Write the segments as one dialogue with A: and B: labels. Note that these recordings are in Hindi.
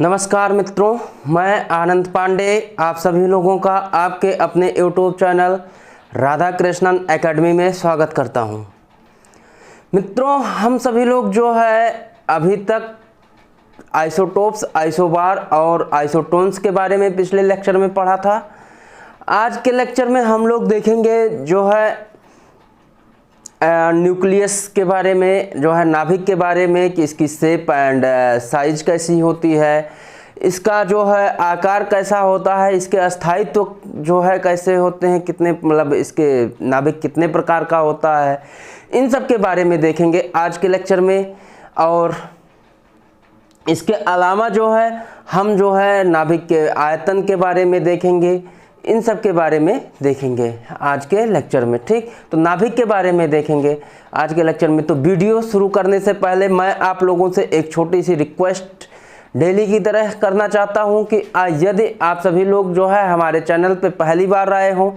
A: नमस्कार मित्रों, मैं आनंद पांडे आप सभी लोगों का आपके अपने YouTube channel Radha Krishnan academy में स्वागत करता हूं। मित्रों, हम सभी लोग जो है अभी तक आइसोटोप्स, आइसोबार और आइसोटोन्स के बारे में पिछले लेक्चर में पढ़ा था। आज के लेक्चर में हम लोग देखेंगे जो है न्यूक्लियस के बारे में, जो है नाभिक के बारे में कि इसकी शेप एंड साइज कैसी होती है, इसका जो है आकार कैसा होता है, इसके अस्थायित्व जो है कैसे होते हैं, कितने मतलब इसके नाभिक कितने प्रकार का होता है, इन सब के बारे में देखेंगे आज के लेक्चर में। और इसके अलावा जो है हम जो है नाभिक के आयतन के बारे में देखेंगे, इन सब के बारे में देखेंगे आज के लेक्चर में। ठीक, तो नाभिक के बारे में देखेंगे आज के लेक्चर में। तो वीडियो शुरू करने से पहले मैं आप लोगों से एक छोटी सी रिक्वेस्ट डेली की तरह करना चाहता हूं कि यदि आप सभी लोग जो है हमारे चैनल पे पहली बार आए हों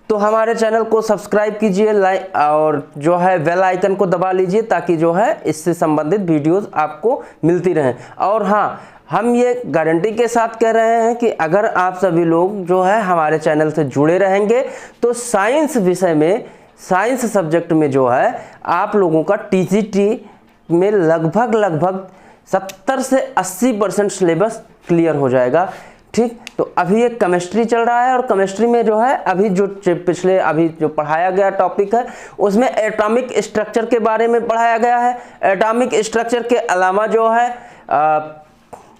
A: तो हमारे चैनल को सब्सक्राइब कीजिए, लाइक और जो है बेल आइकन को दबा लीजिए ताकि जो है इससे संबंधित वीडियोस आपको मिलती रहें। और हाँ, हम ये गारंटी के साथ कह रहे हैं कि अगर आप सभी लोग जो है हमारे चैनल से जुड़े रहेंगे तो साइंस विषय में, साइंस सब्जेक्ट में जो है आप लोगों का टीजीटी में लगभग 70 से 80% सिलेबस क्लियर हो जाएगा। ठीक, तो अभी एक केमिस्ट्री चल रहा है और केमिस्ट्री में जो है अभी जो पिछले अभी जो पढ़ाया गया टॉपिक है उसमें एटॉमिक स्ट्रक्चर के बारे में पढ़ाया गया है। एटॉमिक स्ट्रक्चर के अलावा जो है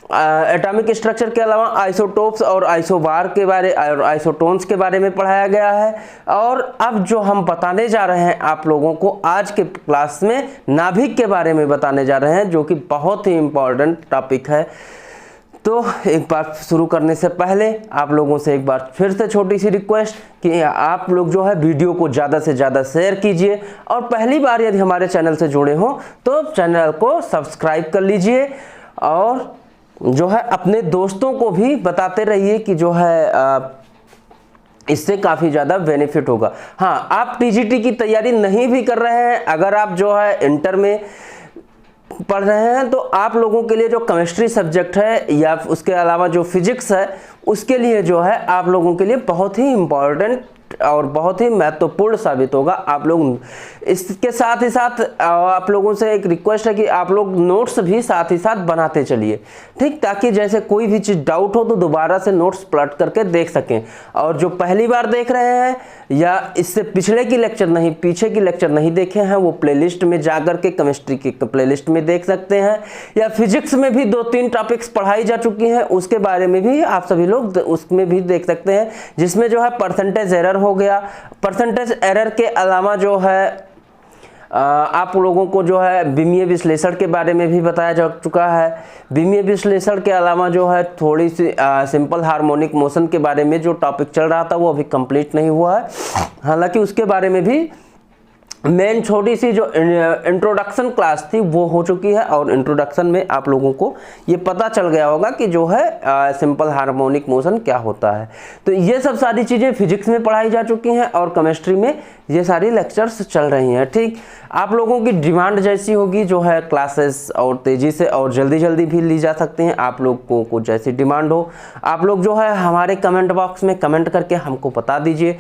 A: एटॉमिक स्ट्रक्चर के अलावा आइसोटोप्स और आइसोबार के बारे और आइसोटोन्स के बारे में पढ़ाया गया है। और अब जो हम बताने जा रहे हैं आप लोगों को आज के क्लास में, नाभिक के बारे में बताने जा रहे हैं, जो कि बहुत ही इम्पोर्टेंट टॉपिक है। तो एक बार शुरू करने से पहले आप लोगों से एक बार फिर से छोटी सी रिक्वेस्ट कि आप लोग जो है वीडियो को ज़्यादा से ज़्यादा शेयर कीजिए और पहली बार यदि हमारे चैनल से जुड़े हों तो चैनल को सब्सक्राइब कर लीजिए और जो है अपने दोस्तों को भी बताते रहिए कि जो है इससे काफ़ी ज़्यादा बेनिफिट होगा। हाँ, आप टीजीटी की तैयारी नहीं भी कर रहे हैं, अगर आप जो है इंटर में पढ़ रहे हैं तो आप लोगों के लिए जो केमिस्ट्री सब्जेक्ट है या उसके अलावा जो फिजिक्स है उसके लिए जो है आप लोगों के लिए बहुत ही इम्पोर्टेंट और बहुत ही महत्वपूर्ण साबित होगा। आप लोग इसके साथ ही साथ आप लोगों से एक रिक्वेस्ट है कि आप लोग नोट्स भी साथ ही साथ बनाते चलिए। ठीक, ताकि जैसे कोई भी चीज़ डाउट हो तो दोबारा से नोट्स पलट करके देख सकें। और जो पहली बार देख रहे हैं या इससे पिछले की लेक्चर नहीं, पीछे की लेक्चर नहीं देखे हैं, वो प्लेलिस्ट में जाकर के केमिस्ट्री की प्लेलिस्ट में देख सकते हैं। या फिजिक्स में भी 2-3 टॉपिक्स पढ़ाई जा चुकी हैं, उसके बारे में भी आप सभी लोग उसमें भी देख सकते हैं, जिसमें जो है परसेंटेज एरर हो गया। परसेंटेज एरर के अलावा जो है आप लोगों को जो है विमीय विश्लेषण के बारे में भी बताया जा चुका है। विमीय विश्लेषण के अलावा जो है थोड़ी सी सिंपल हार्मोनिक मोशन के बारे में जो टॉपिक चल रहा था वो अभी कंप्लीट नहीं हुआ है, हालांकि उसके बारे में भी मेन छोटी सी जो इंट्रोडक्शन क्लास थी वो हो चुकी है। और इंट्रोडक्शन में आप लोगों को ये पता चल गया होगा कि जो है सिंपल हार्मोनिक मोशन क्या होता है। तो ये सब सारी चीज़ें फिजिक्स में पढ़ाई जा चुकी हैं और केमिस्ट्री में ये सारी लेक्चर्स चल रही हैं। ठीक, आप लोगों की डिमांड जैसी होगी जो है क्लासेस और तेज़ी से और जल्दी भी ली जा सकती हैं। आप लोगों को जैसी डिमांड हो आप लोग जो है हमारे कमेंट बॉक्स में कमेंट करके हमको बता दीजिए।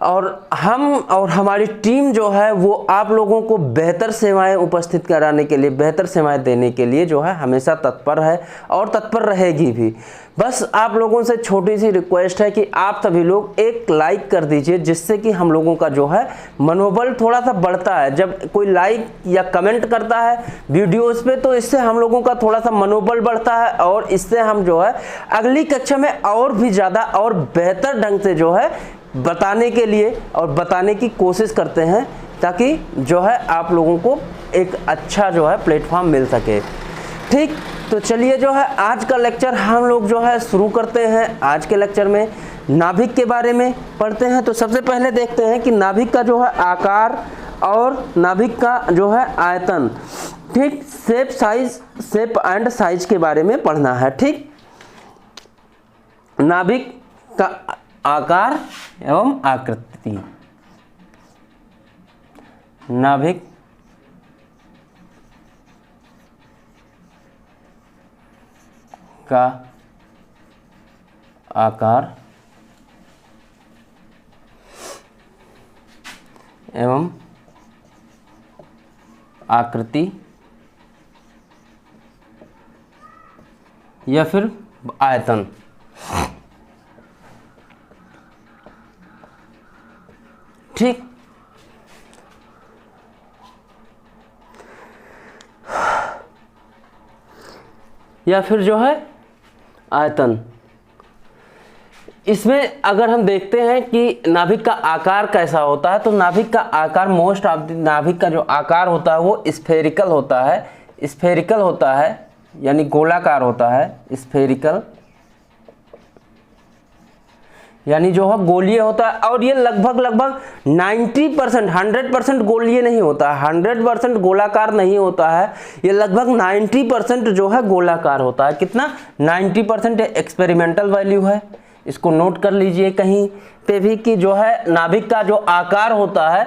A: और हम और हमारी टीम जो है वो आप लोगों को बेहतर सेवाएं उपस्थित कराने के लिए, बेहतर सेवाएं देने के लिए जो है हमेशा तत्पर है और तत्पर रहेगी भी। बस आप लोगों से छोटी सी रिक्वेस्ट है कि आप सभी लोग एक लाइक कर दीजिए, जिससे कि हम लोगों का जो है मनोबल थोड़ा सा बढ़ता है। जब कोई लाइक या कमेंट करता है वीडियोस पे तो इससे हम लोगों का थोड़ा सा मनोबल बढ़ता है और इससे हम जो है अगली कक्षा में और भी ज़्यादा और बेहतर ढंग से जो है बताने के लिए और बताने की कोशिश करते हैं, ताकि जो है आप लोगों को एक अच्छा जो है प्लेटफॉर्म मिल सके। ठीक, तो चलिए जो है आज का लेक्चर हम लोग जो है शुरू करते हैं। आज के लेक्चर में नाभिक के बारे में पढ़ते हैं। तो सबसे पहले देखते हैं कि नाभिक का जो है आकार और नाभिक का जो है आयतन। ठीक, शेप एंड साइज के बारे में पढ़ना है। ठीक, नाभिक का आकार एवं आकृति। नाभिक का आकार एवं आकृति या फिर आयतन ठीक। या फिर जो है आयतन, इसमें अगर हम देखते हैं कि नाभिक का आकार कैसा होता है, तो नाभिक का आकार मोस्ट ऑफ द नाभिक का जो आकार होता है वो स्फेरिकल होता है। स्फेरिकल होता है यानी गोलाकार होता है। स्फेरिकल यानी जो है गोलीय होता है, और ये लगभग 90% 100% गोलीय नहीं होता है, 100% गोलाकार नहीं होता है, ये लगभग 90% जो है गोलाकार होता है। कितना? 90%। एक्सपेरिमेंटल वैल्यू है, इसको नोट कर लीजिए कहीं पे भी कि जो है नाभिक का जो आकार होता है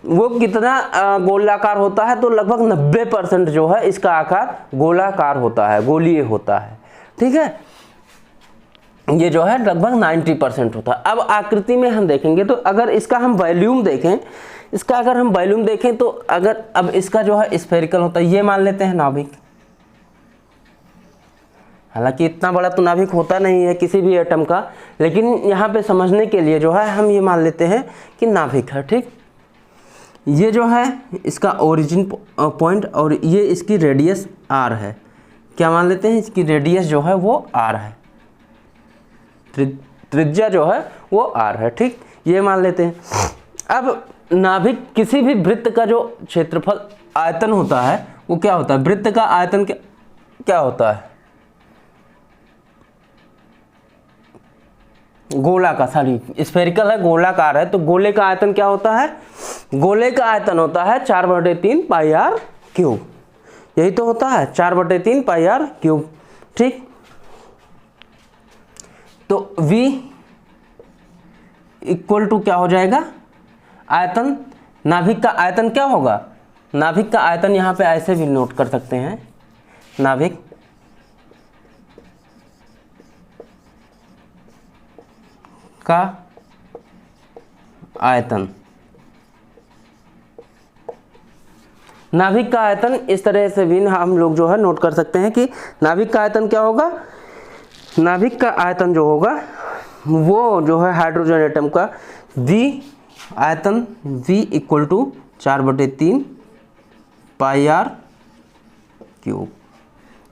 A: वो कितना गोलाकार होता है, तो लगभग 90% जो है इसका आकार गोलाकार होता है, गोलीय होता है। ठीक है, ये जो है लगभग 90% होता है। अब आकृति में हम देखेंगे तो अगर इसका हम वॉल्यूम देखें, इसका अगर हम वॉल्यूम देखें तो अगर अब इसका जो है स्फेरिकल होता है, ये मान लेते हैं नाभिक। हालांकि इतना बड़ा तो नाभिक होता नहीं है किसी भी एटम का, लेकिन यहाँ पे समझने के लिए जो है हम ये मान लेते हैं कि नाभिक है। ठीक, ये जो है इसका ओरिजिन पॉइंट और ये इसकी रेडियस आर है। क्या मान लेते हैं? इसकी रेडियस जो है वो आर है, त्रिज्या जो है वो आर है। ठीक, ये मान लेते हैं। अब नाभिक किसी भी वृत्त का जो क्षेत्रफल आयतन होता है वो क्या होता है? वृत्त का आयतन क्या होता है? गोला का, सॉरी स्फेरिकल है, गोलाकार है, तो गोले का आयतन क्या होता है? गोले का आयतन होता है 4/3 पाई आर क्यूब। यही तो होता है 4/3 पाई आर क्यूब। ठीक, तो V इक्वल टू क्या हो जाएगा? आयतन। नाभिक का आयतन क्या होगा? नाभिक का आयतन यहाँ पे ऐसे भी नोट कर सकते हैं, नाभिक का आयतन। नाभिक का आयतन इस तरह से भी हम लोग जो है नोट कर सकते हैं कि नाभिक का आयतन क्या होगा? नाभिक का आयतन जो होगा वो जो है हाइड्रोजन एटम का V आयतन, V equal to 4/3 pi R cube.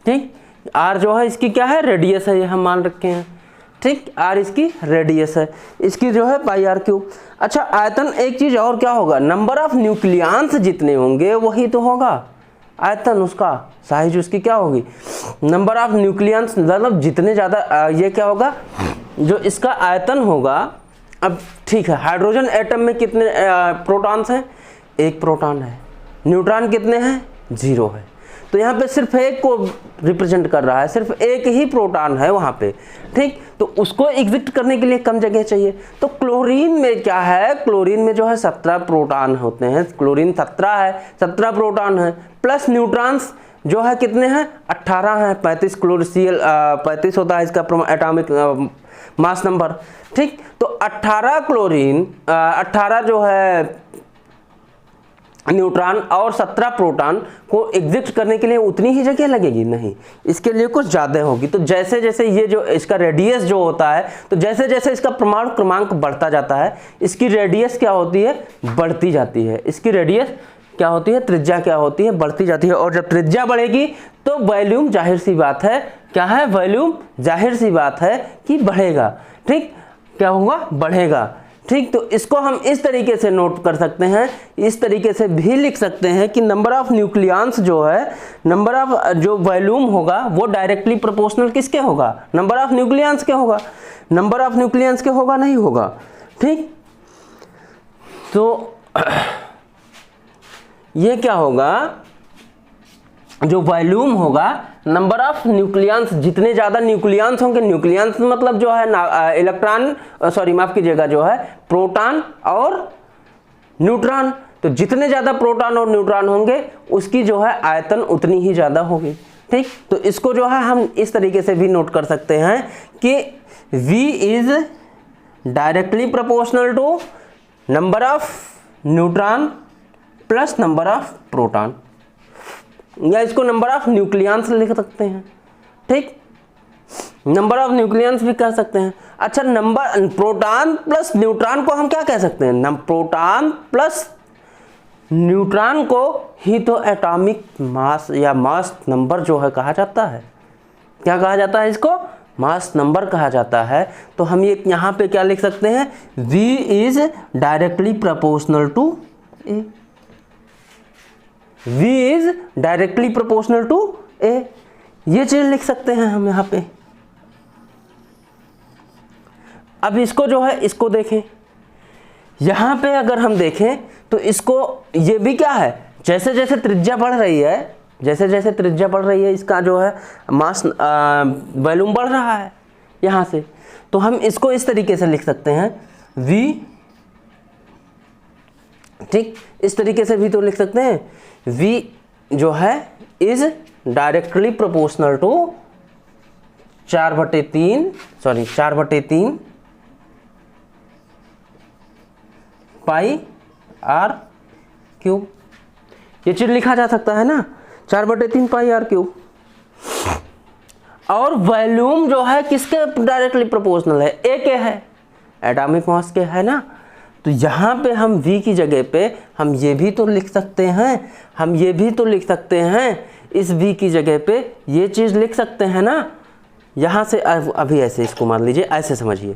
A: ठीक, R जो है इसकी क्या है? रेडियस है, ये हम मान रखे हैं। ठीक, R इसकी रेडियस है, इसकी जो है पाई आर क्यूब। अच्छा, आयतन एक चीज और क्या होगा? नंबर ऑफ न्यूक्लियंस जितने होंगे वही तो होगा आयतन, उसका साइज उसकी क्या होगी? नंबर ऑफ न्यूक्लियंस, मतलब जितने ज़्यादा ये क्या होगा? जो इसका आयतन होगा। अब ठीक है, हाइड्रोजन एटम में कितने प्रोटॉन्स हैं? 1 प्रोटॉन है। न्यूट्रॉन कितने हैं? 0 है। तो यहाँ पे सिर्फ एक को रिप्रेजेंट कर रहा है, सिर्फ एक ही प्रोटॉन है वहाँ पे। ठीक, तो उसको एग्जिट करने के लिए कम जगह चाहिए। तो क्लोरीन में क्या है? क्लोरीन में जो है 17 प्रोटॉन होते हैं। क्लोरीन 17 है, 17 प्रोटॉन है, प्लस न्यूट्रॉन्स जो है कितने हैं? 18 हैं। 35 क्लोरीसीएल 35 होता है इसका एटॉमिक मास नंबर। ठीक, तो 18 क्लोरीन 18 जो है न्यूट्रॉन और 17 प्रोटॉन को एग्जिट करने के लिए उतनी ही जगह लगेगी? नहीं, इसके लिए कुछ ज़्यादा होगी। तो जैसे जैसे ये जो इसका रेडियस जो होता है, तो जैसे जैसे इसका परमाणु क्रमांक बढ़ता जाता है, इसकी रेडियस क्या होती है? बढ़ती जाती है। इसकी रेडियस क्या होती है? त्रिज्या क्या होती है? बढ़ती जाती है। और जब त्रिज्या बढ़ेगी तो वॉल्यूम जाहिर सी बात है क्या है? वॉल्यूम जाहिर सी बात है कि बढ़ेगा। ठीक, क्या होगा? बढ़ेगा। ठीक, तो इसको हम इस तरीके से नोट कर सकते हैं, इस तरीके से भी लिख सकते हैं कि नंबर ऑफ न्यूक्लियंस जो है, नंबर ऑफ जो वॉल्यूम होगा वो डायरेक्टली प्रोपोर्शनल किसके होगा? नंबर ऑफ न्यूक्लियंस के होगा। नंबर ऑफ न्यूक्लियंस के होगा? नहीं होगा। ठीक, तो ये क्या होगा? जो वॉल्यूम होगा, नंबर ऑफ न्यूक्लियंस, जितने ज़्यादा न्यूक्लियंस होंगे, न्यूक्लियंस मतलब जो है इलेक्ट्रॉन, सॉरी माफ कीजिएगा, जो है प्रोटॉन और न्यूट्रॉन, तो जितने ज़्यादा प्रोटॉन और न्यूट्रॉन होंगे उसकी जो है आयतन उतनी ही ज़्यादा होगी। ठीक। ठीक, तो इसको जो है हम इस तरीके से भी नोट कर सकते हैं कि V is directly proportional to number of neutron plus number of proton, या इसको नंबर ऑफ न्यूक्लियंस लिख सकते हैं। ठीक, नंबर ऑफ न्यूक्लियंस भी कर सकते हैं। अच्छा, नंबर प्रोटॉन प्लस न्यूट्रॉन को हम क्या कह सकते हैं? प्रोटॉन प्लस न्यूट्रॉन को ही तो एटॉमिक मास या मास नंबर जो है कहा जाता है। क्या कहा जाता है? इसको मास नंबर कहा जाता है। तो हम ये यहाँ पे क्या लिख सकते हैं? V is directly proportional to A। V is directly proportional to A, ये चीज लिख सकते हैं हम यहाँ पे। अब इसको जो है, इसको देखें, यहाँ पे अगर हम देखें तो इसको, ये भी क्या है, जैसे जैसे त्रिज्या बढ़ रही है, जैसे जैसे त्रिज्या बढ़ रही है, इसका जो है मास वॉल्यूम बढ़ रहा है यहाँ से। तो हम इसको इस तरीके से लिख सकते हैं V, ठीक, इस तरीके से भी तो लिख सकते हैं V जो है is directly proportional to 4/3 pi R cube, ये चीज लिखा जा सकता है ना, 4/3 पाई R क्यूब। और वॉल्यूम जो है किसके डायरेक्टली प्रोपोर्शनल है? A के है, एटॉमिक मास के है ना। तो यहाँ पे हम V की जगह पे हम ये भी तो लिख सकते हैं, हम ये भी तो लिख सकते हैं, इस V की जगह पे ये चीज़ लिख सकते हैं ना। यहाँ से अभी ऐसे इसको मान लीजिए, ऐसे समझिए,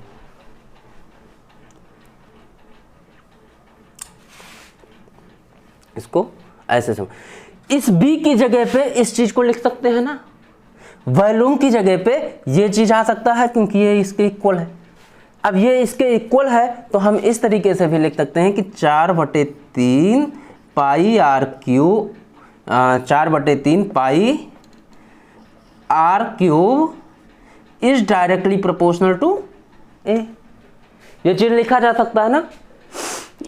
A: इसको ऐसे समझ, इस B की जगह पे इस चीज़ को लिख सकते हैं ना। वॉल्यूम की जगह पे ये चीज़ आ सकता है क्योंकि ये इसके इक्वल है। अब ये इसके इक्वल है तो हम इस तरीके से भी लिख सकते हैं कि 4/3 pi R cube, 4/3 pi R cube is directly proportional to A, ये चीज़ लिखा जा सकता है ना।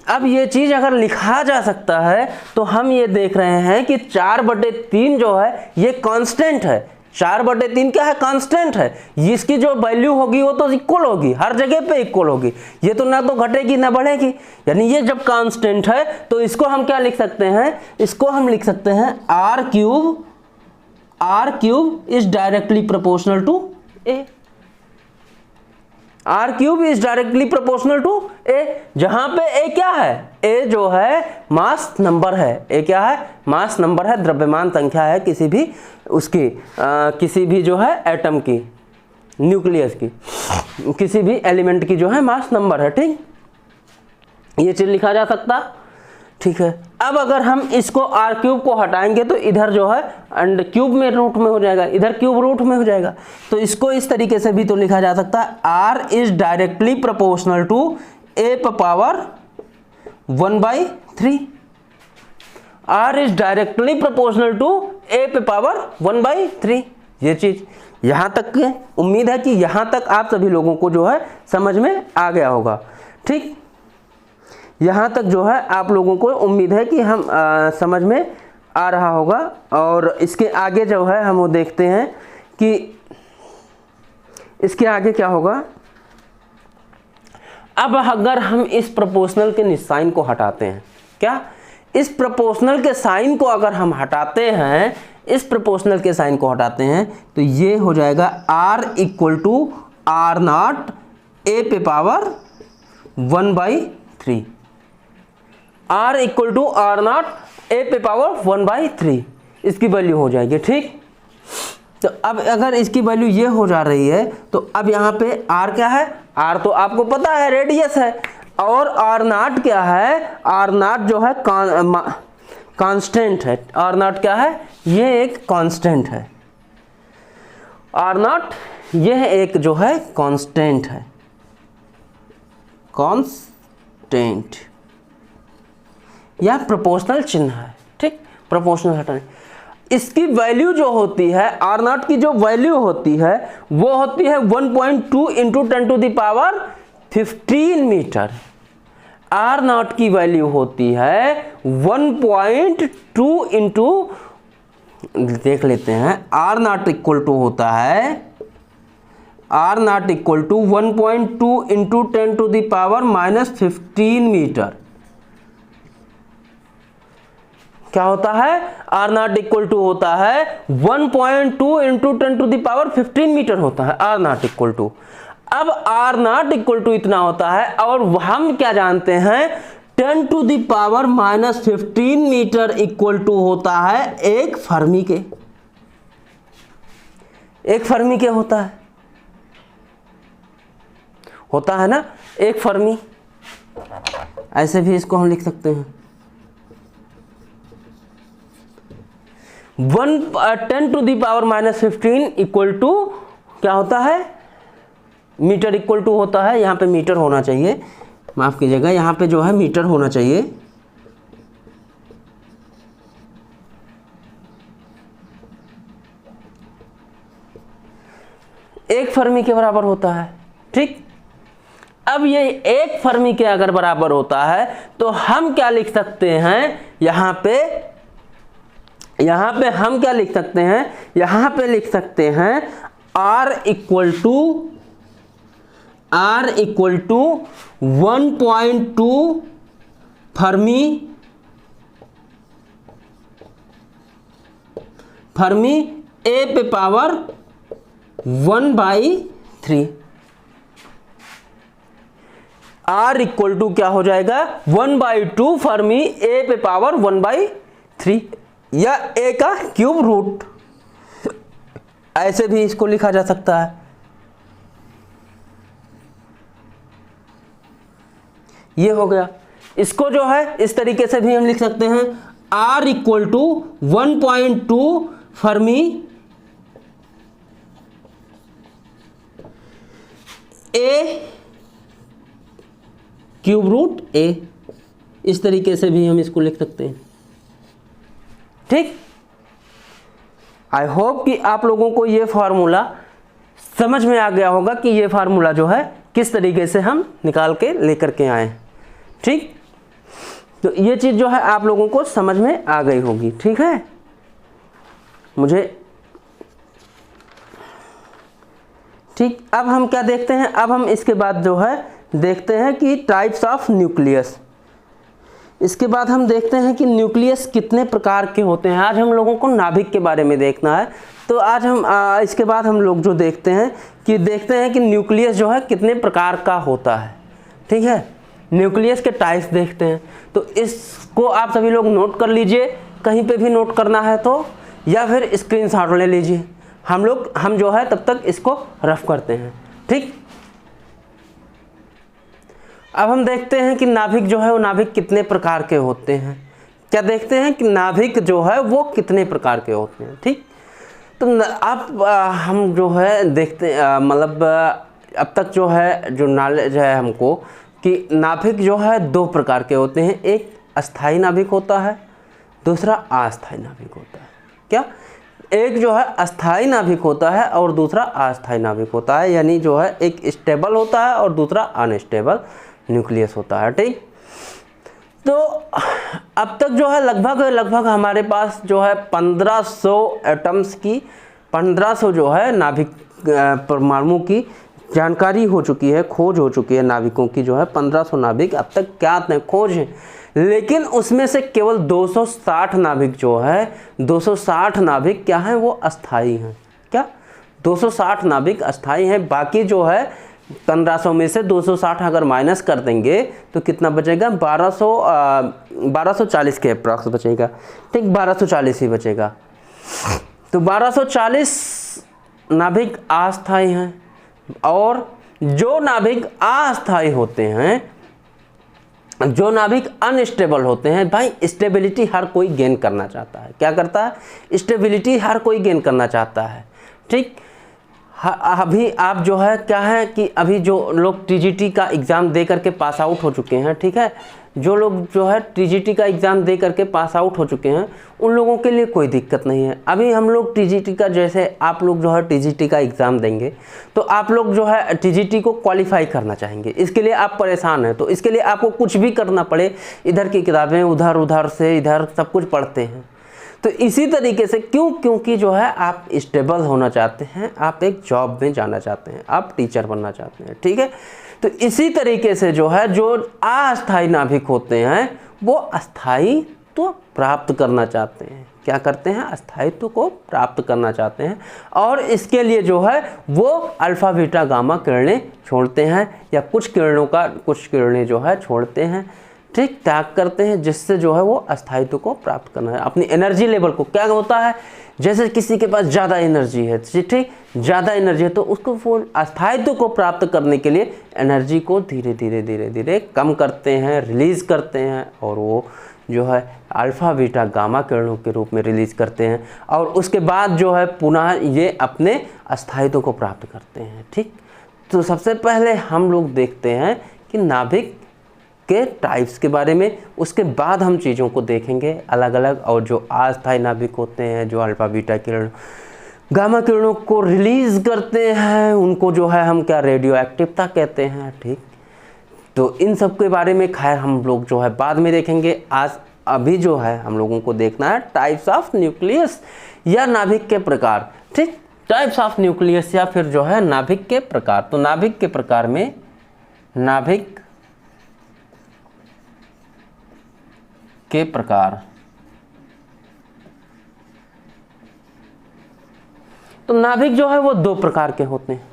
A: अब ये चीज़ अगर लिखा जा सकता है तो हम ये देख रहे हैं कि 4/3 जो है ये कांस्टेंट है। 4/3 क्या है? कांस्टेंट है। इसकी जो वैल्यू होगी वो तो इक्वल होगी, हर जगह पे इक्वल होगी, ये तो ना तो घटेगी ना बढ़ेगी। यानी ये जब कांस्टेंट है तो इसको हम क्या लिख सकते हैं? इसको हम लिख सकते हैं R cube is directly proportional to A। R cube is directly proportional to A, जहां पे A क्या है? A जो है मास नंबर है। A क्या है? मास नंबर है, द्रव्यमान संख्या है किसी भी उसकी, किसी भी जो है एटम की, न्यूक्लियस की, किसी भी एलिमेंट की जो है मास नंबर है। ठीक, ये चीज लिखा जा सकता, ठीक है। अब अगर हम इसको R क्यूब को हटाएंगे तो इधर जो है अंड क्यूब में रूट में हो जाएगा, इधर क्यूब रूट में हो जाएगा। तो इसको इस तरीके से भी तो लिखा जा सकता है R is directly proportional to A power 1/3। R is directly proportional to A पे पावर 1/3। ये चीज यहाँ तक है, उम्मीद है कि यहाँ तक आप सभी लोगों को जो है समझ में आ गया होगा। ठीक, यहाँ तक जो है आप लोगों को उम्मीद है कि हम समझ में आ रहा होगा। और इसके आगे जो है हम वो देखते हैं कि इसके आगे क्या होगा। अब अगर हम इस प्रोपोर्शनल के साइन को हटाते हैं, क्या इस प्रोपोर्शनल के साइन को अगर हम हटाते हैं, इस प्रोपोर्शनल के साइन को हटाते हैं तो ये हो जाएगा R equal to R0 A पे power 1/3। R equal to R0 A पे पावर 1/3 इसकी वैल्यू हो जाएगी। ठीक, तो अब अगर इसकी वैल्यू ये हो जा रही है तो अब यहाँ पे R क्या है? R तो आपको पता है रेडियस है, और R0 क्या है? R0 जो है कांस्टेंट है। R0 क्या है? ये एक कांस्टेंट है। R0 यह एक जो है कांस्टेंट है, कांस्टेंट या प्रोपोर्शनल चिन्ह है। ठीक, प्रोपोर्शनल हटाने, इसकी वैल्यू जो होती है R0 की जो वैल्यू होती है वो होती है 1.2 इंटू 10⁻15 मीटर। R0 की वैल्यू होती है 1.2 इंटू देख लेते हैं। आर नॉट इक्वल टू होता है, R naught equal to 1.2 into 10 to the power -15 metre. क्या होता है? आर नॉट इक्वल टू होता है 1.2 into 10 to the power 15 metre होता है आर नॉट इक्वल टू। अब आर नॉट इक्वल टू इतना होता है और हम क्या जानते हैं, 10 to the power -15 metre equal to होता है एक फर्मी के। एक फर्मी के होता है ना, एक फर्मी। ऐसे भी इसको हम लिख सकते हैं 10 to the power -15 equal to क्या होता है, मीटर इक्वल टू होता है, यहाँ पे मीटर होना चाहिए, माफ कीजिएगा, यहाँ पे जो है मीटर होना चाहिए। एक फर्मी के बराबर होता है। ठीक, अब ये एक फर्मी के अगर बराबर होता है तो हम क्या लिख सकते हैं, यहाँ पे हम क्या लिख सकते हैं, यहाँ पे लिख सकते हैं R इक्वल टू 1.2 फर्मी ए पे पावर 1/3। R इक्वल टू क्या हो जाएगा, 1/2 फर्मी ए पे पावर 1/3 या ए का क्यूब रूट, ऐसे भी इसको लिखा जा सकता है। ये हो गया। इसको जो है इस तरीके से भी हम लिख सकते हैं, R equal to 1.2 fermi A cube root A, इस तरीके से भी हम इसको लिख सकते हैं। ठीक, आई होप कि आप लोगों को ये फार्मूला समझ में आ गया होगा कि ये फार्मूला जो है किस तरीके से हम निकाल के लेकर के आए। ठीक, तो ये चीज़ जो है आप लोगों को समझ में आ गई होगी। ठीक है, मुझे ठीक, अब हम क्या देखते हैं, अब हम इसके बाद जो है देखते हैं कि टाइप्स ऑफ न्यूक्लियस। इसके बाद हम देखते हैं कि न्यूक्लियस कितने प्रकार के होते हैं। आज हम लोगों को नाभिक के बारे में देखना है, तो आज हम इसके बाद हम लोग जो देखते हैं कि न्यूक्लियस जो है कितने प्रकार का होता है। ठीक है, न्यूक्लियस के टाइप्स देखते हैं, तो इसको आप सभी लोग नोट कर लीजिए, कहीं पे भी नोट करना है तो, या फिर स्क्रीनशॉट ले लीजिए। हम जो है तब तक इसको रफ करते हैं। ठीक, अब हम देखते हैं कि नाभिक जो है वो नाभिक कितने प्रकार के होते हैं। क्या देखते हैं कि नाभिक जो है वो कितने प्रकार के होते हैं। ठीक, तो अब हम जो है देखते मतलब अब तक जो है जो नॉलेज है हमको कि नाभिक जो है दो प्रकार के होते हैं, एक अस्थाई नाभिक होता है, दूसरा अस्थाई नाभिक होता है। क्या, एक जो है अस्थाई नाभिक होता है और दूसरा अस्थाई नाभिक होता है, यानी जो है एक स्टेबल होता है और दूसरा अनस्टेबल न्यूक्लियस होता है। ठीक, तो अब तक जो है लगभग हमारे पास जो है 1500 एटम्स की 1500 जो है नाभिक परमाणु की जानकारी हो चुकी है, खोज हो चुकी है नाभिकों की जो है 1500 नाभिक अब तक क्या खोज है। लेकिन उसमें से केवल 260 नाभिक जो है 260 नाभिक क्या हैं, वो अस्थाई हैं। क्या, 260 नाभिक अस्थाई हैं, बाकी जो है 1500 में से 260 अगर माइनस कर देंगे तो कितना बचेगा, 1240 के अप्रॉक्स बचेगा। ठीक, 1240 ही बचेगा। तो 1240 नाभिक अस्थाई हैं, और जो नाभिक अस्थाई होते हैं, जो नाभिक अनस्टेबल होते हैं, भाई स्टेबिलिटी हर कोई गेन करना चाहता है। क्या करता है, स्टेबिलिटी हर कोई गेन करना चाहता है। ठीक, अभी आप जो है क्या है कि अभी जो लोग टीजीटी का एग्ज़ाम दे करके पास आउट हो चुके हैं, ठीक है, जो लोग जो है टीजीटी का एग्ज़ाम दे करके पास आउट हो चुके हैं उन लोगों के लिए कोई दिक्कत नहीं है। अभी हम लोग टीजीटी का, जैसे आप लोग जो है टीजीटी का एग्ज़ाम देंगे तो आप लोग जो है टीजीटी को क्वालिफाई करना चाहेंगे, इसके लिए आप परेशान हैं, तो इसके लिए आपको कुछ भी करना पड़े, इधर की किताबें उधर से इधर सब कुछ पढ़ते हैं, तो इसी तरीके से क्योंकि जो है आप स्टेबल होना चाहते हैं, आप एक जॉब में जाना चाहते हैं, आप टीचर बनना चाहते हैं, ठीक है। तो इसी तरीके से जो है जो अस्थायी नाभिक होते हैं वो अस्थायित्व प्राप्त करना चाहते हैं। क्या करते हैं? अस्थायित्व को प्राप्त करना चाहते हैं और इसके लिए जो है वो अल्फा बीटा गामा किरणें छोड़ते हैं या कुछ किरणें जो है छोड़ते हैं, ठीक, त्याग करते हैं, जिससे जो है वो अस्थायित्व को प्राप्त करना है। अपनी एनर्जी लेवल को, क्या होता है, जैसे किसी के पास ज़्यादा एनर्जी है, ठीक, ज़्यादा एनर्जी है तो उसको वो अस्थायित्व को प्राप्त करने के लिए एनर्जी को धीरे धीरे कम करते हैं, रिलीज़ करते हैं और वो जो है अल्फ़ा बीटा गामा किरणों के रूप में रिलीज़ करते हैं और उसके बाद जो है पुनः ये अपने अस्थायित्व को प्राप्त करते हैं, ठीक। तो सबसे पहले हम लोग देखते हैं कि नाभिक के टाइप्स के बारे में, उसके बाद हम चीज़ों को देखेंगे अलग अलग। और जो अस्थायी नाभिक होते हैं जो अल्फा बीटा किरण गामा किरणों को रिलीज़ करते हैं, उनको जो है हम क्या रेडियो एक्टिवता कहते हैं, ठीक। तो इन सब के बारे में खैर हम लोग जो है बाद में देखेंगे। अभी जो है हम लोगों को देखना है टाइप्स ऑफ न्यूक्लियस या नाभिक के प्रकार, ठीक। टाइप्स ऑफ न्यूक्लियस या फिर जो है नाभिक के प्रकार। तो नाभिक के प्रकार में नाभिक के प्रकार, तो नाभिक जो है वो दो प्रकार के होते हैं।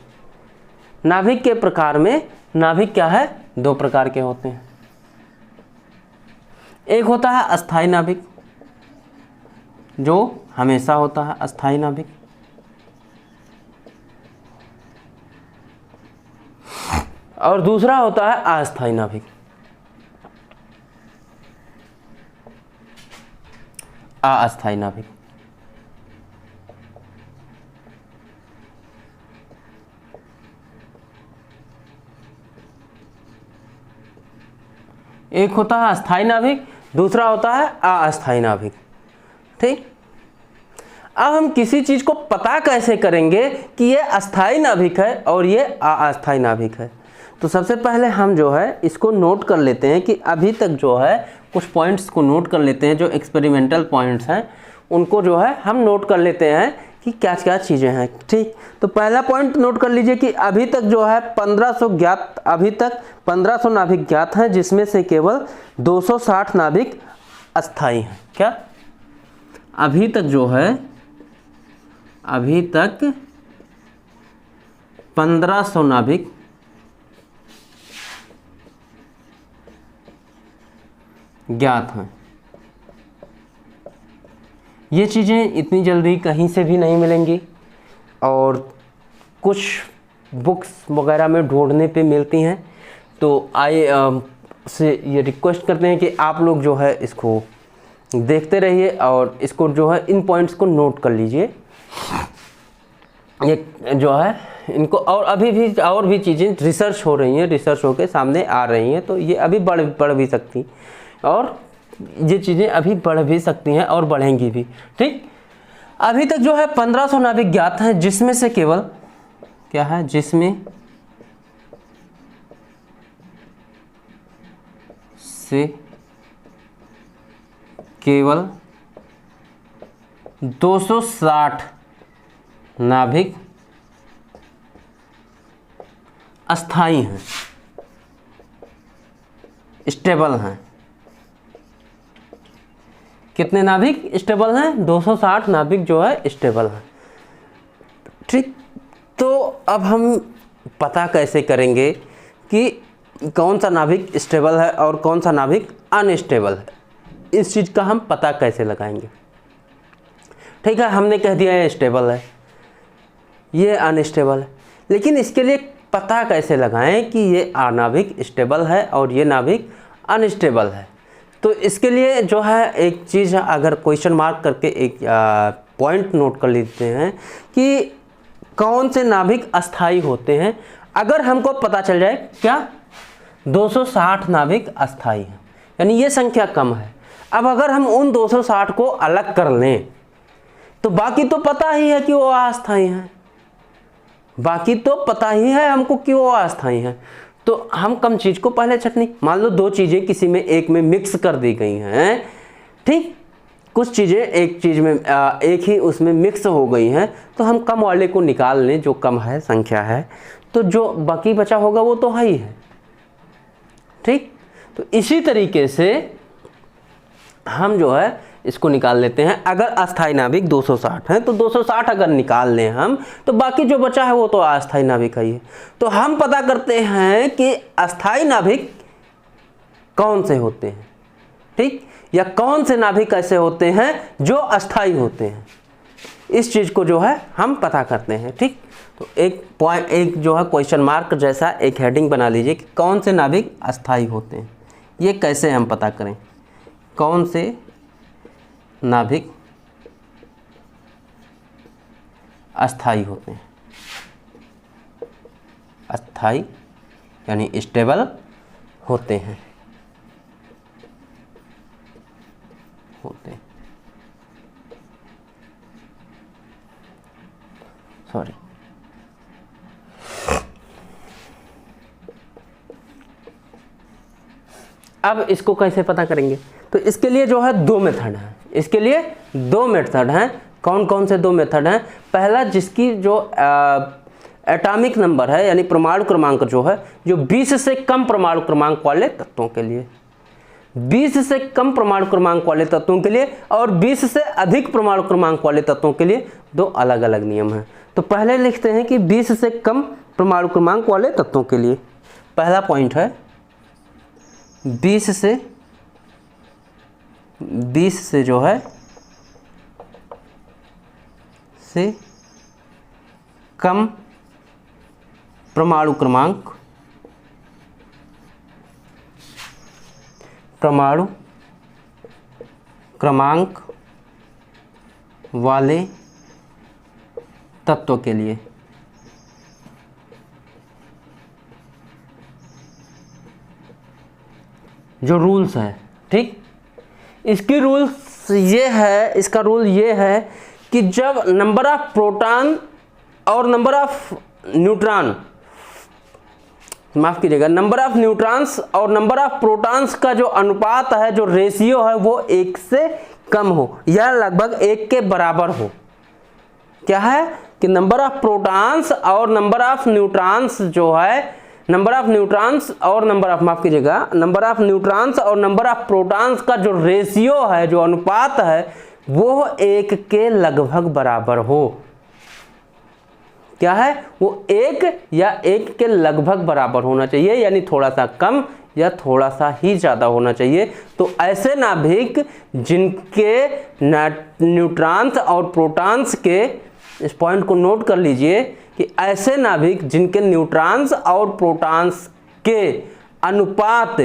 A: नाभिक के प्रकार में नाभिक क्या है, दो प्रकार के होते हैं। एक होता है अस्थायी नाभिक जो हमेशा होता है, अस्थायी नाभिक। और दूसरा होता है अस्थायी नाभिक। अस्थायी नाभिक, एक होता है अस्थायी नाभिक, दूसरा होता है अस्थायी नाभिक, ठीक। अब हम किसी चीज़ को पता कैसे करेंगे कि ये अस्थायी नाभिक है और ये अस्थायी नाभिक है। तो सबसे पहले हम जो है इसको नोट कर लेते हैं कि अभी तक जो है कुछ पॉइंट्स को नोट कर लेते हैं, जो एक्सपेरिमेंटल पॉइंट्स हैं उनको जो है हम नोट कर लेते हैं कि क्या क्या चीज़ें हैं, ठीक। तो पहला पॉइंट नोट कर लीजिए कि अभी तक जो है 1500 नाभिक ज्ञात हैं, जिसमें से केवल 260 नाभिक अस्थायी हैं। क्या? अभी तक जो है 1500 नाभिक ज्ञात हैं। ये चीज़ें इतनी जल्दी कहीं से भी नहीं मिलेंगी और कुछ बुक्स वगैरह में ढूंढने पे मिलती हैं। तो से ये रिक्वेस्ट करते हैं कि आप लोग जो है इसको देखते रहिए और इसको जो है इन पॉइंट्स को नोट कर लीजिए। ये जो है इनको और अभी भी और भी चीज़ें रिसर्च हो रही हैं, रिसर्च होके सामने आ रही हैं, तो ये अभी बढ़ भी सकती और ये चीज़ें अभी बढ़ भी सकती हैं और बढ़ेंगी भी, ठीक। अभी तक जो है 1500 नाभिक ज्ञात हैं, जिसमें से केवल क्या है, जिसमें से केवल 260 नाभिक अस्थायी हैं, स्टेबल हैं। कितने नाभिक स्टेबल हैं? 260 नाभिक जो है स्टेबल हैं, ठीक। तो अब हम पता कैसे करेंगे कि कौन सा नाभिक स्टेबल है और कौन सा नाभिक अनस्टेबल है? इस चीज़ का हम पता कैसे लगाएंगे? ठीक है, हमने कह दिया ये स्टेबल है, ये अनस्टेबल है, लेकिन इसके लिए पता कैसे लगाएं कि ये नाभिक स्टेबल है और ये नाभिक अनस्टेबल है? तो इसके लिए जो है एक चीज़, अगर क्वेश्चन मार्क करके एक पॉइंट नोट कर लेते हैं कि कौन से नाभिक अस्थायी होते हैं। अगर हमको पता चल जाए क्या 260 नाभिक अस्थायी हैं, यानी ये संख्या कम है। अब अगर हम उन 260 को अलग कर लें तो बाकी तो पता ही है कि वो अस्थायी हैं, बाकी तो पता ही है हमको कि वो अस्थायी हैं। तो हम कम चीज़ को पहले छटनी, मान लो दो चीज़ें किसी में एक में मिक्स कर दी गई हैं, ठीक, कुछ चीज़ें एक चीज़ में एक ही उसमें मिक्स हो गई हैं, तो हम कम वाले को निकाल लें, जो कम है संख्या है, तो जो बाकी बचा होगा वो तो है ही है। ठीक, तो इसी तरीके से हम जो है इसको निकाल लेते हैं। अगर अस्थाई नाभिक 260 है तो 260 अगर निकाल लें हम, तो बाकी जो बचा है वो तो अस्थाई नाभिक ही है। तो हम पता करते हैं कि अस्थाई नाभिक कौन से होते हैं, ठीक, या कौन से नाभिक ऐसे होते हैं जो अस्थाई होते हैं। इस चीज़ को जो है हम पता करते हैं। ठीक, तो एक जो है क्वेश्चन मार्क जैसा एक हेडिंग बना लीजिए कि कौन से नाभिक अस्थाई होते हैं। ये कैसे हम पता करें कौन से नाभिक अस्थाई होते हैं। अस्थाई यानी स्टेबल होते हैं, सॉरी। अब इसको कैसे पता करेंगे, तो इसके लिए जो है दो मेथड हैं। इसके लिए दो मेथड हैं। कौन कौन से दो मेथड हैं? पहला, जिसकी जो एटॉमिक नंबर है यानी परमाणु क्रमांक जो है, जो 20 से कम परमाणु क्रमांक वाले तत्वों के लिए, 20 से कम परमाणु क्रमांक वाले तत्वों के लिए और 20 से अधिक परमाणु क्रमांक वाले तत्वों के लिए दो अलग अलग नियम हैं। तो पहले लिखते हैं कि 20 से कम परमाणु क्रमांक वाले तत्वों के लिए पहला पॉइंट है 20 से जो है से कम परमाणु क्रमांक वाले तत्व के लिए जो रूल्स है, ठीक, इसकी रूल्स ये है, इसका रूल ये है कि जब नंबर ऑफ प्रोटॉन और नंबर ऑफ न्यूट्रॉन, माफ कीजिएगा, नंबर ऑफ न्यूट्रॉन्स और नंबर ऑफ प्रोटॉन्स का जो अनुपात है, जो रेशियो है, वो 1 से कम हो या लगभग 1 के बराबर हो। क्या है कि नंबर ऑफ प्रोटॉन्स और नंबर ऑफ न्यूट्रॉन्स जो है, नंबर ऑफ न्यूट्रॉन्स और नंबर ऑफ, माफ कीजिएगा, नंबर ऑफ न्यूट्रॉन्स और नंबर ऑफ प्रोटॉन्स का जो रेशियो है, जो अनुपात है, वो 1 के लगभग बराबर हो। क्या है वो 1 या 1 के लगभग बराबर होना चाहिए, यानी थोड़ा सा कम या थोड़ा सा ही ज़्यादा होना चाहिए। तो ऐसे नाभिक जिनके न्यूट्रॉन्स और प्रोटॉन्स के, इस पॉइंट को नोट कर लीजिए कि ऐसे नाभिक जिनके न्यूट्रॉन्स और प्रोटॉन्स के अनुपात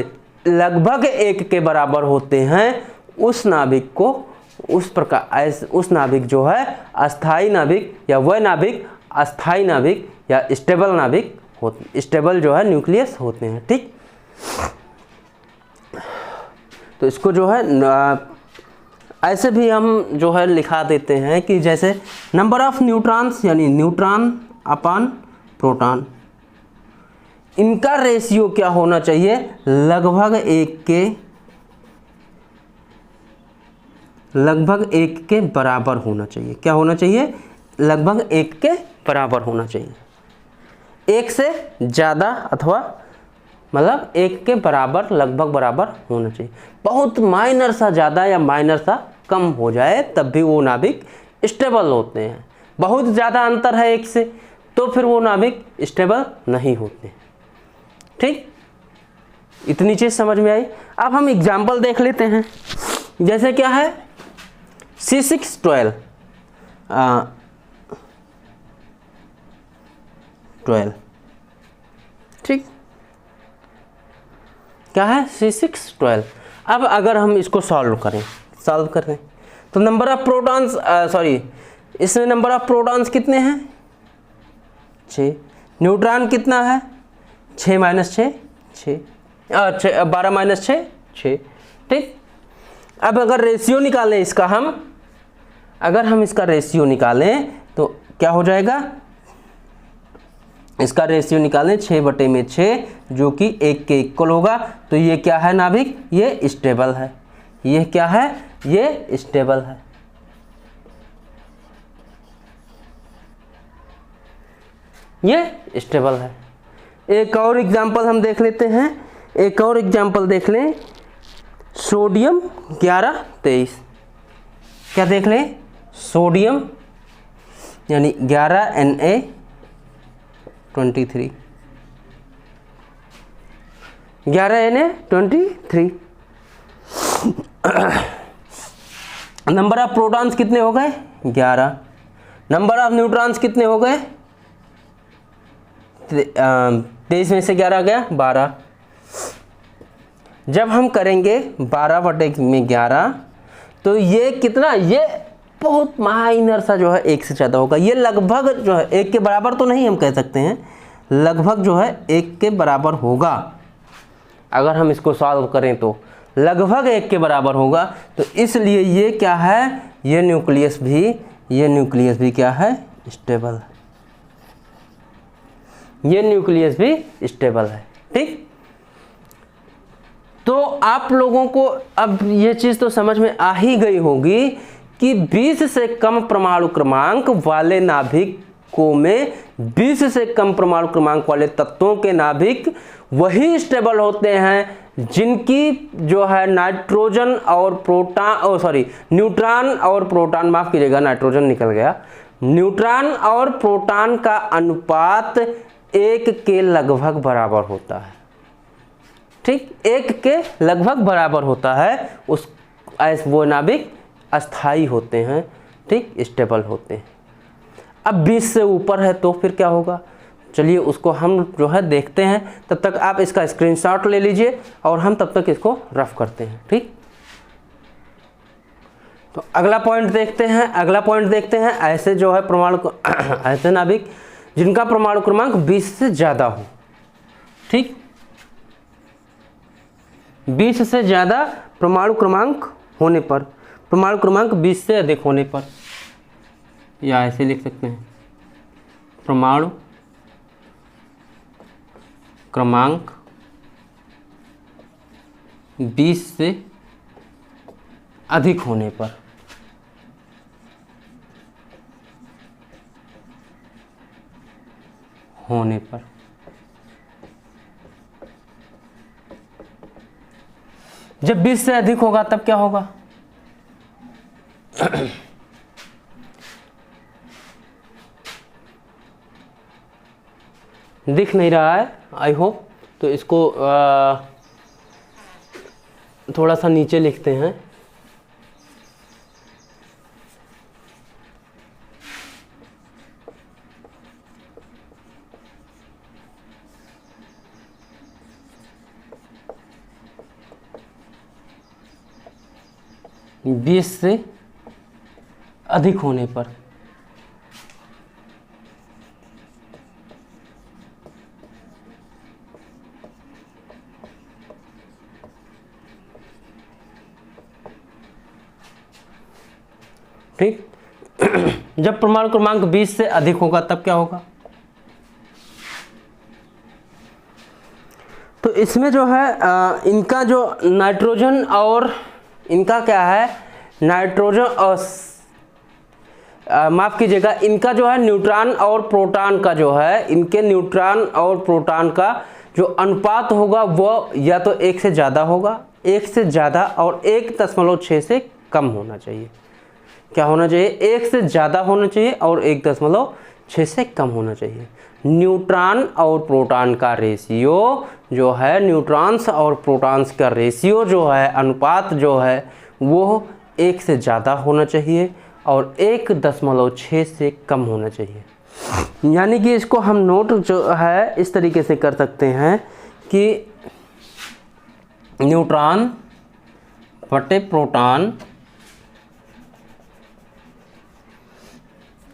A: लगभग 1 के बराबर होते हैं, उस नाभिक को उस प्रकार, उस नाभिक जो है अस्थाई नाभिक, या वह नाभिक अस्थाई नाभिक या स्टेबल नाभिक होते, स्टेबल जो है न्यूक्लियस होते हैं। ठीक, तो इसको जो है ऐसे भी हम जो है लिखा देते हैं कि जैसे नंबर ऑफ न्यूट्रॉन्स यानी न्यूट्रॉन अपॉन प्रोटॉन, इनका रेशियो क्या होना चाहिए, लगभग 1 के बराबर होना चाहिए। क्या होना चाहिए, लगभग 1 के बराबर होना चाहिए। 1 से ज़्यादा अथवा मतलब 1 के बराबर, लगभग बराबर होना चाहिए। बहुत माइनर सा ज़्यादा या माइनर सा कम हो जाए तब भी वो नाभिक स्टेबल होते हैं। बहुत ज़्यादा अंतर है 1 से, तो फिर वो नाभिक स्टेबल नहीं होते। ठीक, इतनी चीज़ समझ में आई। अब हम एग्जाम्पल देख लेते हैं। जैसे क्या है C612 12, ठीक, क्या है C612। अब अगर हम इसको सॉल्व करें तो नंबर ऑफ प्रोटॉन्स, सॉरी, इसमें नंबर ऑफ प्रोटॉन्स कितने हैं, 6। न्यूट्रॉन कितना है, 6 - 6 6, 12 - 6 6। ठीक, अब अगर रेशियो निकालें इसका, अगर हम इसका रेशियो निकालें तो क्या हो जाएगा, इसका रेशियो निकालें 6/6 जो कि 1 के इक्वल होगा। तो ये क्या है नाभिक, ये स्टेबल है। ये क्या है, ये स्टेबल है। ये स्टेबल है। एक और एग्जांपल हम देख लेते हैं, एक और एग्जांपल देख लें, सोडियम 1123। क्या देख लें? सोडियम यानी 11Na23, 11Na23। Number of protons कितने हो गए? 11। नंबर ऑफ न्यूट्रॉन्स कितने हो गए? 23 में से 11 गया 12। जब हम करेंगे 12/11 तो ये कितना, ये बहुत माइनर सा जो है 1 से ज़्यादा होगा। ये लगभग जो है 1 के बराबर तो नहीं हम कह सकते हैं, लगभग जो है 1 के बराबर होगा। अगर हम इसको सॉल्व करें तो लगभग 1 के बराबर होगा। तो इसलिए ये क्या है, ये न्यूक्लियस भी क्या है? स्टेबल है। ये न्यूक्लियस भी स्टेबल है। ठीक, तो आप लोगों को अब ये चीज़ तो समझ में आ ही गई होगी कि 20 से कम परमाणु क्रमांक वाले नाभिकों में 20 से कम परमाणु क्रमांक वाले तत्वों के नाभिक वही स्टेबल होते हैं जिनकी जो है नाइट्रोजन और प्रोटॉन, न्यूट्रॉन और प्रोटॉन, माफ कीजिएगा नाइट्रोजन निकल गया, न्यूट्रॉन और प्रोटॉन का अनुपात 1 के लगभग बराबर होता है। ठीक, 1 के लगभग बराबर होता है। वो नाभिक अस्थाई होते हैं, ठीक, स्टेबल होते हैं। अब 20 से ऊपर है तो फिर क्या होगा, चलिए उसको हम जो है देखते हैं। तब तक आप इसका स्क्रीनशॉट ले लीजिए और हम तब तक इसको रफ करते हैं। ठीक, तो अगला पॉइंट देखते हैं। ऐसे जो है परमाणु ऐसे नाभिक जिनका परमाणु क्रमांक 20 से ज़्यादा हो। ठीक, 20 से ज़्यादा परमाणु क्रमांक होने पर, परमाणु क्रमांक 20 से अधिक होने पर, या ऐसे लिख सकते हैं, परमाणु क्रमांक 20 से अधिक होने पर। जब 20 से अधिक होगा तब क्या होगा? दिख नहीं रहा है आई होप, तो इसको थोड़ा सा नीचे लिखते हैं। बीस से अधिक होने पर ठीक, जब परमाणु क्रमांक 20 से अधिक होगा तब क्या होगा? तो इसमें जो है इनका जो नाइट्रोजन और इनका क्या है, नाइट्रोजन और माफ़ कीजिएगा, इनका जो है न्यूट्रॉन और प्रोटॉन का जो है, इनके न्यूट्रॉन और प्रोटॉन का जो अनुपात होगा वो या तो 1 से ज़्यादा होगा, 1 से ज़्यादा और 1.6 से कम होना चाहिए। क्या होना चाहिए? 1 से ज़्यादा होना चाहिए और 1.6 से कम होना चाहिए। न्यूट्रॉन और प्रोटॉन का रेशियो जो है, न्यूट्रॉन्स और प्रोटॉन्स का रेशियो जो है, अनुपात जो है वो 1 से ज़्यादा होना चाहिए और 1.6 से कम होना चाहिए। यानी कि इसको हम नोट जो है इस तरीके से कर सकते हैं कि न्यूट्रॉन बटे प्रोटॉन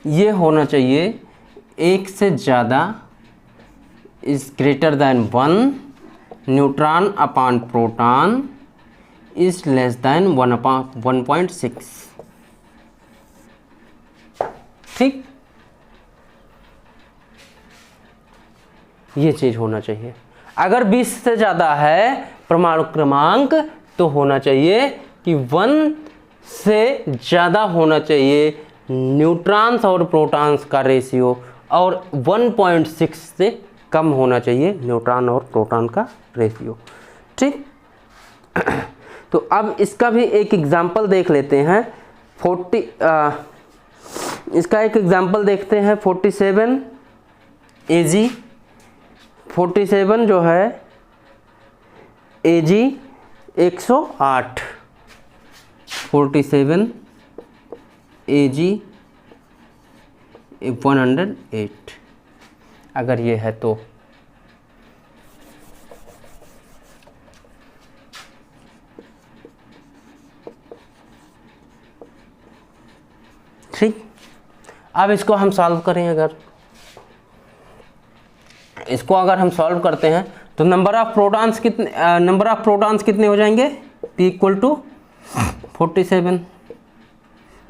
A: ये होना चाहिए 1 से ज़्यादा is greater than 1, neutron upon proton is less than 1/1.6। ठीक, ये चीज़ होना चाहिए। अगर 20 से ज़्यादा है परमाणु क्रमांक तो होना चाहिए कि 1 से ज़्यादा होना चाहिए न्यूट्रॉन्स और प्रोटॉन्स का रेशियो, और 1.6 से कम होना चाहिए न्यूट्रॉन और प्रोटॉन का रेशियो। ठीक, तो अब इसका भी एक एग्जाम्पल देख लेते हैं। इसका एक एग्जाम्पल देखते हैं 47 AG। 47 जो है AG 108, 47 AG 108 अगर ये है तो ठीक। अब इसको हम सॉल्व करें, अगर इसको हम सॉल्व करते हैं तो नंबर ऑफ प्रोटॉन्स कितने हो जाएंगे? P equal to 47।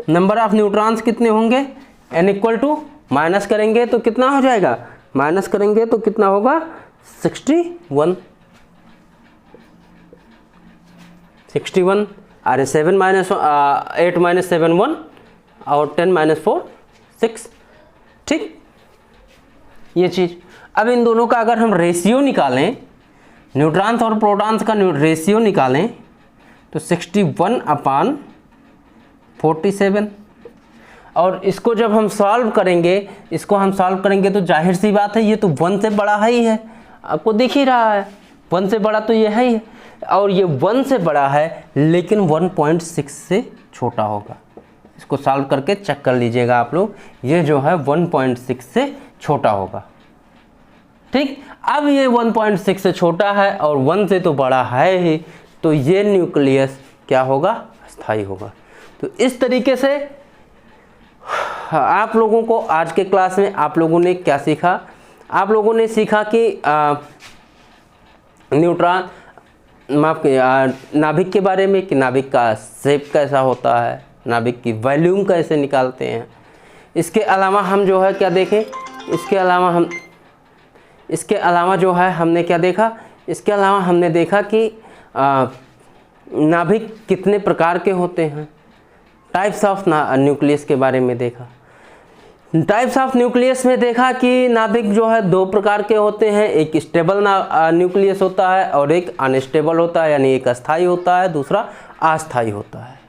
A: Number of neutrons कितने होंगे? N इक्वल टू, माइनस करेंगे तो कितना हो जाएगा? माइनस करेंगे तो कितना होगा? 61। 61 अरे 7 माइनस 8 माइनस 7 1 और 10 माइनस 4 6। ठीक, ये चीज़। अब इन दोनों का अगर हम रेशियो निकालें, न्यूट्रॉन्स और प्रोटॉन्स का रेशियो निकालें तो 61/47। और इसको जब हम सॉल्व करेंगे तो जाहिर सी बात है ये तो 1 से बड़ा है ही है, आपको दिख ही रहा है 1 से बड़ा तो ये है ही, और ये 1 से बड़ा है लेकिन 1.6 से छोटा होगा। इसको सॉल्व करके चेक कर लीजिएगा आप लोग, ये जो है 1.6 से छोटा होगा। ठीक, अब ये 1.6 से छोटा है और 1 से तो बड़ा है ही, तो ये न्यूक्लियस क्या होगा? अस्थायी होगा। तो इस तरीके से आप लोगों को आज के क्लास में आप लोगों ने क्या सीखा? आप लोगों ने सीखा कि नाभिक के बारे में, कि नाभिक का शेप कैसा होता है, नाभिक की वॉल्यूम कैसे निकालते हैं। इसके अलावा हम जो है क्या देखें? इसके अलावा जो है हमने क्या देखा? इसके अलावा हमने देखा कि नाभिक कितने प्रकार के होते हैं, टाइप्स ऑफ न्यूक्लियस के बारे में देखा। टाइप्स ऑफ न्यूक्लियस में देखा कि नाभिक जो है 2 प्रकार के होते हैं, एक स्टेबल न्यूक्लियस होता है और एक अनस्टेबल होता है, यानी एक अस्थाई होता है, दूसरा अस्थाई होता है।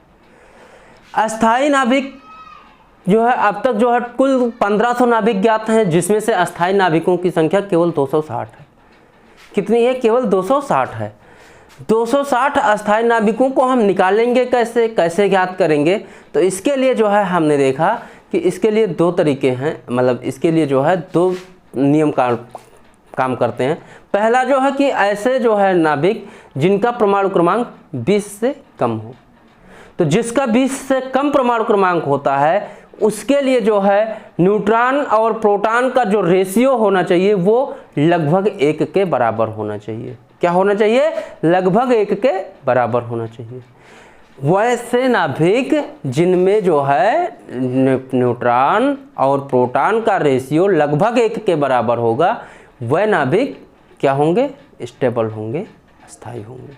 A: अस्थाई नाभिक जो है अब तक जो है कुल 1500 नाभिक ज्ञात हैं, जिसमें से अस्थाई नाभिकों की संख्या केवल 260 है। कितनी है? केवल 260 है। 260 अस्थाई नाभिकों को हम निकालेंगे कैसे ज्ञात करेंगे? तो इसके लिए जो है हमने देखा कि इसके लिए 2 तरीके हैं, मतलब इसके लिए जो है 2 नियम काम करते हैं। पहला जो है कि ऐसे जो है नाभिक जिनका परमाणु क्रमांक 20 से कम हो, तो जिसका 20 से कम परमाणु क्रमांक होता है उसके लिए जो है न्यूट्रॉन और प्रोटॉन का जो रेशियो होना चाहिए वो लगभग 1 के बराबर होना चाहिए। क्या होना चाहिए? लगभग 1 के बराबर होना चाहिए। वैसे नाभिक जिनमें जो है न्यूट्रॉन और प्रोटॉन का रेशियो लगभग 1 के बराबर होगा, वह नाभिक क्या होंगे? स्टेबल होंगे, अस्थायी होंगे।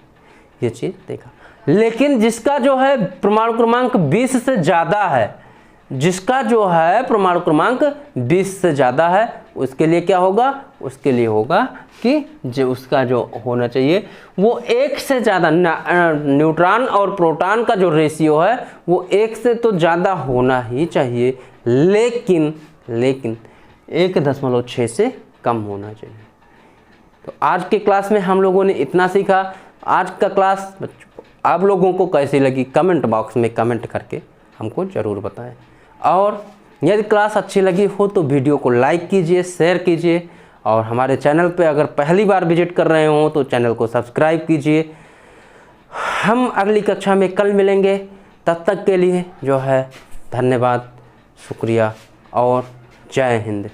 A: ये चीज़ देखा। लेकिन जिसका जो है परमाणु क्रमांक 20 से ज़्यादा है, जिसका जो है परमाणु क्रमांक 20 से ज़्यादा है, उसके लिए क्या होगा? उसके लिए होगा कि जो उसका जो होना चाहिए वो 1 से ज़्यादा, न्यूट्रॉन और प्रोटॉन का जो रेशियो है वो 1 से तो ज़्यादा होना ही चाहिए, लेकिन 1.6 से कम होना चाहिए। तो आज के क्लास में हम लोगों ने इतना सीखा। आज का क्लास आप लोगों को कैसी लगी कमेंट बॉक्स में कमेंट करके हमको ज़रूर बताएं, और यदि क्लास अच्छी लगी हो तो वीडियो को लाइक कीजिए, शेयर कीजिए, और हमारे चैनल पे अगर पहली बार विजिट कर रहे हो तो चैनल को सब्सक्राइब कीजिए। हम अगली कक्षा में कल मिलेंगे, तब तक के लिए जो है धन्यवाद, शुक्रिया और जय हिंद।